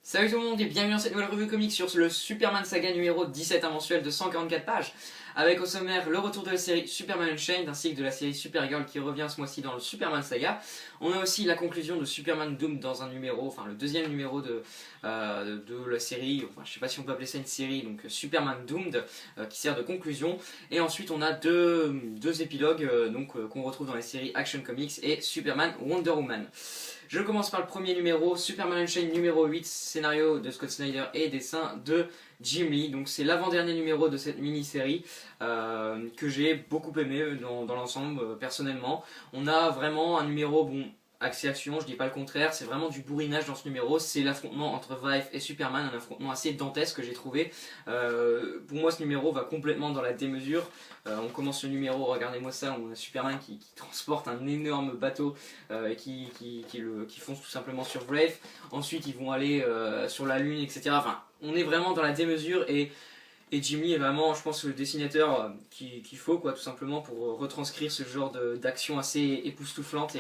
Salut tout le monde et bienvenue dans cette nouvelle revue comics sur le Superman Saga numéro 17, un mensuel de 144 pages, avec au sommaire le retour de la série Superman Unchained ainsi que de la série Supergirl qui revient ce mois-ci dans le Superman Saga. On a aussi la conclusion de Superman Doomed dans un numéro, enfin le deuxième numéro de la série, enfin je sais pas si on peut appeler ça une série, donc Superman Doomed qui sert de conclusion. Et ensuite on a deux épilogues qu'on retrouve dans les séries Action Comics et Superman Wonder Woman. Je commence par le premier numéro, Superman Unchained numéro 8, scénario de Scott Snyder et dessin de Jim Lee. Donc c'est l'avant-dernier numéro de cette mini-série que j'ai beaucoup aimé dans l'ensemble personnellement. On a vraiment un numéro, bon, axé action, je dis pas le contraire, c'est vraiment du bourrinage dans ce numéro, c'est l'affrontement entre Vive et Superman, un affrontement assez dantesque que j'ai trouvé. Pour moi ce numéro va complètement dans la démesure. On commence le numéro, regardez-moi ça, on a Superman qui transporte un énorme bateau et qui fonce tout simplement sur Brave. Ensuite ils vont aller sur la lune, etc. Enfin, on est vraiment dans la démesure et Jimmy est vraiment, je pense, le dessinateur qu'il faut, quoi, tout simplement pour retranscrire ce genre d'action assez époustouflante.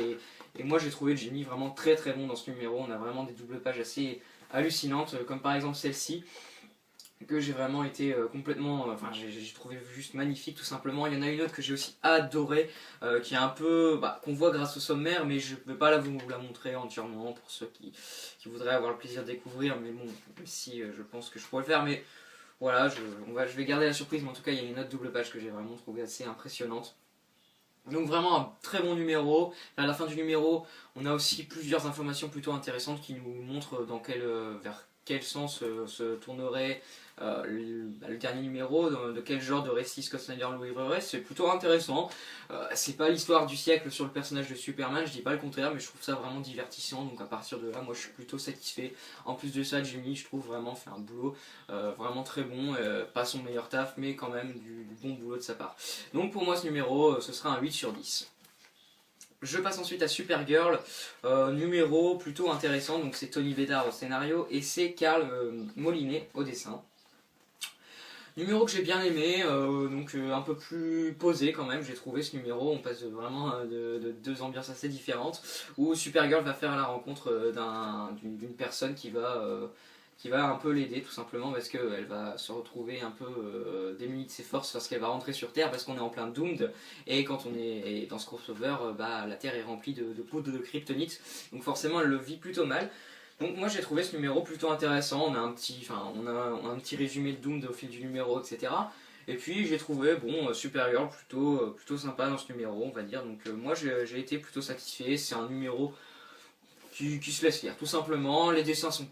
Et moi j'ai trouvé Jimmy vraiment très très bon dans ce numéro. On a vraiment des doubles pages assez hallucinantes, comme par exemple celle-ci, que j'ai vraiment été complètement, enfin j'ai trouvé juste magnifique tout simplement. Il y en a une autre que j'ai aussi adorée, qui est un peu, qu'on voit grâce au sommaire, mais je ne peux pas vous la montrer entièrement pour ceux qui voudraient avoir le plaisir de découvrir, mais bon, même si je pense que je pourrais le faire, mais voilà, je vais garder la surprise, mais en tout cas il y a une autre double page que j'ai vraiment trouvé assez impressionnante. Donc vraiment un très bon numéro. À la fin du numéro, on a aussi plusieurs informations plutôt intéressantes qui nous montrent vers quel sens se tournerait le dernier numéro, de quel genre de récit Scott Snyder nous livrerait. C'est plutôt intéressant. C'est pas l'histoire du siècle sur le personnage de Superman, je dis pas le contraire, mais je trouve ça vraiment divertissant. Donc à partir de là, moi je suis plutôt satisfait. En plus de ça, Jimmy, je trouve vraiment fait un boulot vraiment très bon. Pas son meilleur taf, mais quand même du bon boulot de sa part. Donc pour moi ce numéro, ce sera un 8 sur 10. Je passe ensuite à Supergirl, numéro plutôt intéressant, donc c'est Tony Bedard au scénario et c'est Carl Molinet au dessin. Numéro que j'ai bien aimé, un peu plus posé quand même, j'ai trouvé ce numéro. On passe vraiment de deux ambiances assez différentes, où Supergirl va faire la rencontre d'une personne qui va un peu l'aider tout simplement parce qu'elle va se retrouver un peu démunie de ses forces lorsqu'elle va rentrer sur Terre parce qu'on est en plein Doomed et quand on est dans ce crossover, la Terre est remplie de poudre de kryptonite, donc forcément elle le vit plutôt mal. Donc moi j'ai trouvé ce numéro plutôt intéressant, on a un petit résumé de Doomed au fil du numéro, etc. Et puis j'ai trouvé Supergirl plutôt sympa dans ce numéro, on va dire. Donc moi j'ai été plutôt satisfait, c'est un numéro qui se laisse lire tout simplement. Les dessins sont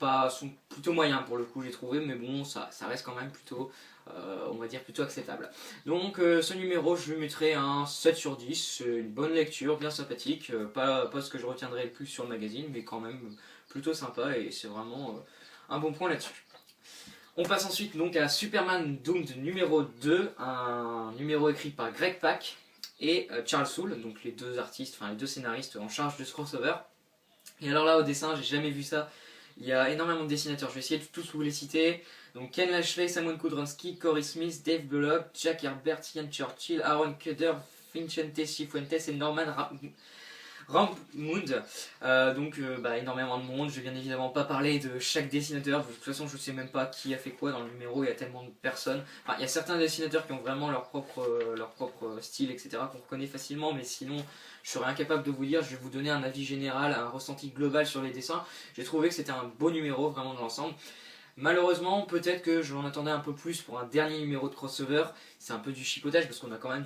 plutôt moyens pour le coup, j'ai trouvé, mais bon, ça reste quand même plutôt, on va dire, plutôt acceptable. Donc ce numéro, je lui mettrai un 7 sur 10, c'est une bonne lecture, bien sympathique, pas ce que je retiendrai le plus sur le magazine, mais quand même plutôt sympa et c'est vraiment un bon point là-dessus. On passe ensuite donc à Superman Doomed numéro 2, un numéro écrit par Greg Pak et Charles Soule, donc les deux artistes, enfin les deux scénaristes en charge de ce crossover. Et alors là au dessin, j'ai jamais vu ça. Il y a énormément de dessinateurs, je vais essayer de tous vous les citer. Donc Ken Lashley, Simon Kudranski, Corey Smith, Dave Bullock, Jack Herbert, Ian Churchill, Aaron Kuder, Vincente Cifuentes et Norman Rampmood. Énormément de monde. Je vais bien évidemment pas parler de chaque dessinateur. De toute façon, je sais même pas qui a fait quoi dans le numéro. Il y a tellement de personnes. Enfin, il y a certains dessinateurs qui ont vraiment leur propre style, etc. qu'on reconnaît facilement. Mais sinon, je serais incapable de vous dire. Je vais vous donner un avis général, un ressenti global sur les dessins. J'ai trouvé que c'était un beau numéro vraiment dans l'ensemble. Malheureusement, peut-être que je m'en attendais un peu plus pour un dernier numéro de crossover. C'est un peu du chipotage parce qu'on a quand même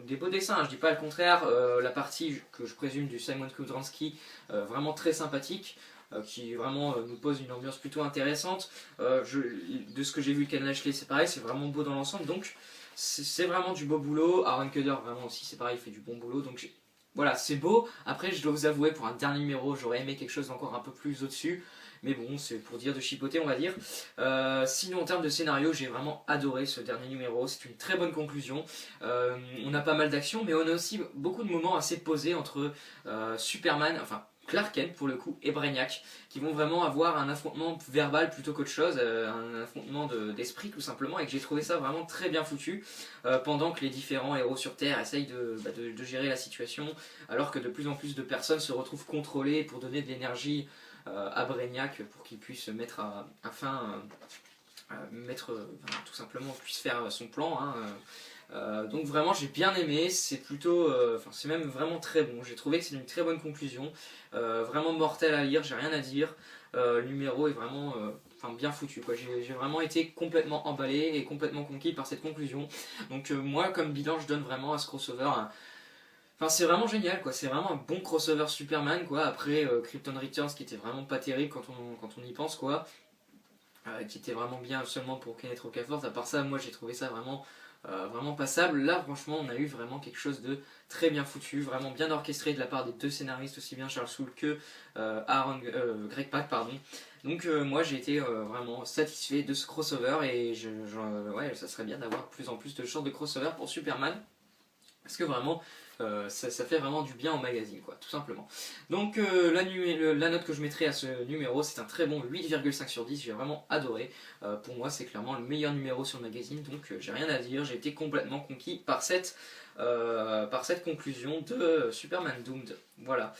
des beaux dessins, je dis pas le contraire. La partie que je présume du Simon Kudranski, vraiment très sympathique, qui vraiment nous pose une ambiance plutôt intéressante. De ce que j'ai vu de Ken Lashley, c'est pareil, c'est vraiment beau dans l'ensemble. Donc c'est vraiment du beau boulot. Aaron Kuder, vraiment aussi, c'est pareil, il fait du bon boulot. Donc voilà, c'est beau. Après, je dois vous avouer, pour un dernier numéro, j'aurais aimé quelque chose d'encore un peu plus au-dessus. Mais bon, c'est pour dire de chipoter, on va dire. Sinon, en termes de scénario, j'ai vraiment adoré ce dernier numéro. C'est une très bonne conclusion. On a pas mal d'actions, mais on a aussi beaucoup de moments assez posés entre Superman, enfin Clark Kent pour le coup, et Brainiac, qui vont vraiment avoir un affrontement verbal plutôt qu'autre chose, un affrontement d'esprit tout simplement, et que j'ai trouvé ça vraiment très bien foutu, pendant que les différents héros sur Terre essayent de gérer la situation, alors que de plus en plus de personnes se retrouvent contrôlées pour donner de l'énergie à Brainiac pour qu'il puisse mettre tout simplement puisse faire son plan. Hein. Donc vraiment j'ai bien aimé, c'est plutôt, c'est même vraiment très bon, j'ai trouvé que c'est une très bonne conclusion, vraiment mortel à lire, j'ai rien à dire, le numéro est vraiment bien foutu quoi. J'ai vraiment été complètement emballé et complètement conquis par cette conclusion, donc moi comme bilan je donne vraiment à ce crossover c'est vraiment génial quoi, c'est vraiment un bon crossover Superman quoi, après Krypton Returns qui était vraiment pas terrible quand on y pense quoi, qui était vraiment bien seulement pour Kenneth Rocafort, à part ça moi j'ai trouvé ça vraiment passable. Là franchement on a eu vraiment quelque chose de très bien foutu, vraiment bien orchestré de la part des deux scénaristes, aussi bien Charles Soule que Greg Pak pardon. Donc moi j'ai été vraiment satisfait de ce crossover et ouais, ça serait bien d'avoir de plus en plus de genres de crossover pour Superman, parce que vraiment ça fait vraiment du bien au magazine quoi, tout simplement. Donc la note que je mettrai à ce numéro, c'est un très bon 8,5 sur 10, j'ai vraiment adoré. Pour moi c'est clairement le meilleur numéro sur le magazine, donc j'ai rien à dire, j'ai été complètement conquis par cette conclusion de Superman Doomed. Voilà.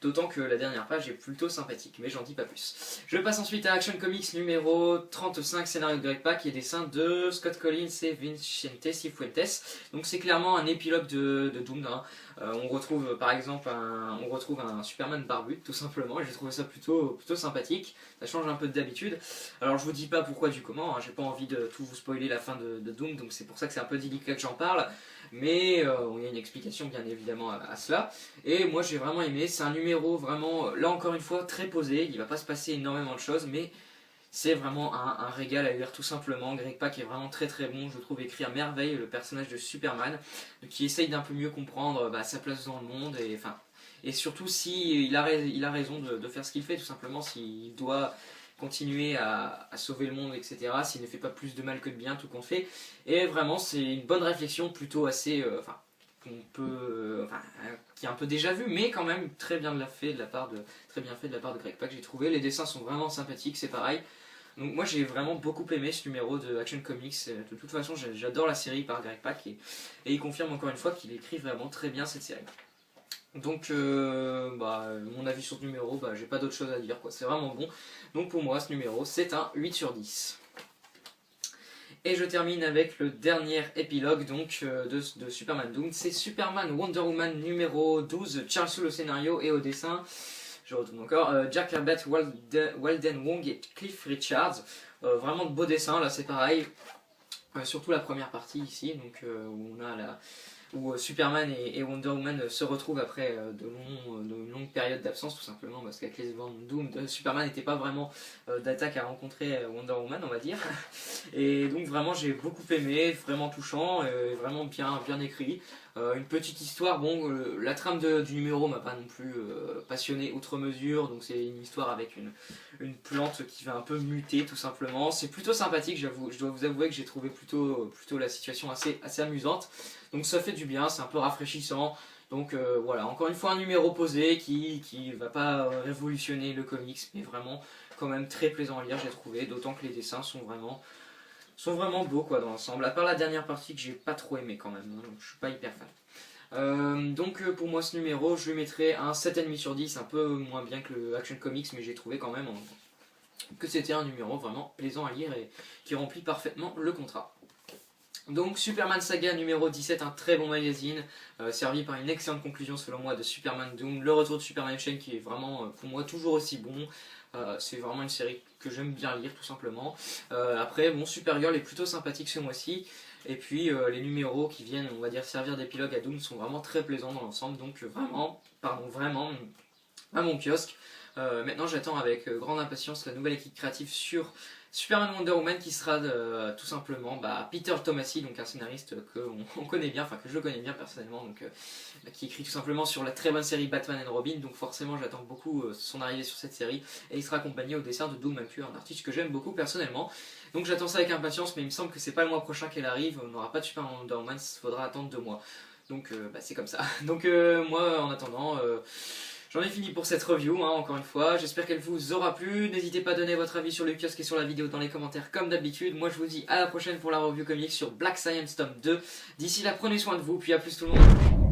D'autant que la dernière page est plutôt sympathique, mais j'en dis pas plus. Je passe ensuite à Action Comics numéro 35, scénario de Greg Pak et dessin de Scott Collins et Vicente Cifuentes. Donc c'est clairement un épilogue de Doomed. Hein. On retrouve par exemple un Superman barbu, tout simplement, et j'ai trouvé ça plutôt sympathique. Ça change un peu d'habitude. Alors je vous dis pas pourquoi du comment, hein. J'ai pas envie de tout vous spoiler la fin de Doomed, donc c'est pour ça que c'est un peu délicat que j'en parle. Mais il y a une explication bien évidemment à cela. Et moi j'ai vraiment aimé, c'est un numéro vraiment, là encore une fois, très posé, il va pas se passer énormément de choses, mais c'est vraiment un régal à lire tout simplement. Greg Pak est vraiment très très bon, je trouve écrit à merveille le personnage de Superman, qui essaye d'un peu mieux comprendre sa place dans le monde, et surtout si il a raison de faire ce qu'il fait, tout simplement, s'il doit continuer à sauver le monde, etc. S'il ne fait pas plus de mal que de bien, tout compte fait. Et vraiment, c'est une bonne réflexion, plutôt assez... qui est un peu déjà vu, mais quand même très bien fait de la part de Greg Pak, j'ai trouvé. Les dessins sont vraiment sympathiques, c'est pareil. Donc moi j'ai vraiment beaucoup aimé ce numéro de Action Comics. De toute façon j'adore la série par Greg Pak et il confirme encore une fois qu'il écrit vraiment très bien cette série. Donc mon avis sur ce numéro, j'ai pas d'autre chose à dire quoi, c'est vraiment bon. Donc pour moi ce numéro c'est un 8 sur 10. Et je termine avec le dernier épilogue donc de Superman Doomed, c'est Superman Wonder Woman numéro 12, Charles Soule au scénario et au dessin. Je retourne encore, Jack Herbert, Walden Wong et Cliff Richards. Vraiment de beaux dessins, là c'est pareil. Surtout la première partie ici, donc, où Superman et Wonder Woman se retrouvent après de longues périodes d'absence, tout simplement parce qu'avec les événements de Doom, Superman n'était pas vraiment d'attaque à rencontrer Wonder Woman, on va dire. Et donc vraiment j'ai beaucoup aimé, vraiment touchant, vraiment bien écrit. Une petite histoire, bon, la trame du numéro m'a pas non plus passionné outre mesure, donc c'est une histoire avec une plante qui va un peu muter tout simplement. C'est plutôt sympathique, je dois vous avouer que j'ai trouvé plutôt la situation assez amusante. Donc ça fait du bien, c'est un peu rafraîchissant. Donc voilà, encore une fois un numéro posé qui va pas révolutionner le comics, mais vraiment quand même très plaisant à lire j'ai trouvé, d'autant que les dessins sont vraiment beaux quoi dans l'ensemble, à part la dernière partie que j'ai pas trop aimé quand même, hein, donc je suis pas hyper fan. Donc pour moi ce numéro je lui mettrai un 7,5 sur 10, un peu moins bien que le Action Comics, mais j'ai trouvé quand même que c'était un numéro vraiment plaisant à lire et qui remplit parfaitement le contrat. Donc Superman Saga numéro 17, un très bon magazine, servi par une excellente conclusion selon moi de Superman Doom, le retour de Superman Shane qui est vraiment pour moi toujours aussi bon. C'est vraiment une série que j'aime bien lire tout simplement. Après bon, Supergirl est plutôt sympathique ce mois-ci. Et puis les numéros qui viennent, on va dire, servir d'épilogue à Doom sont vraiment très plaisants dans l'ensemble. Donc vraiment à mon kiosque. Maintenant j'attends avec grande impatience la nouvelle équipe créative sur Superman Wonder Woman, qui sera tout simplement Peter Tomasi, donc un scénariste qu'on connaît bien, enfin que je connais bien personnellement, donc qui écrit tout simplement sur la très bonne série Batman and Robin, donc forcément j'attends beaucoup son arrivée sur cette série, et il sera accompagné au dessin de Doug McClure, un artiste que j'aime beaucoup personnellement. Donc j'attends ça avec impatience, mais il me semble que c'est pas le mois prochain qu'elle arrive, on n'aura pas de Superman Wonder Woman, il faudra attendre 2 mois. Donc c'est comme ça. Donc moi en attendant... j'en ai fini pour cette review, hein, encore une fois, j'espère qu'elle vous aura plu, n'hésitez pas à donner votre avis sur le kiosque et sur la vidéo dans les commentaires comme d'habitude, moi je vous dis à la prochaine pour la review comics sur Black Science tome 2, d'ici là prenez soin de vous, puis à plus tout le monde.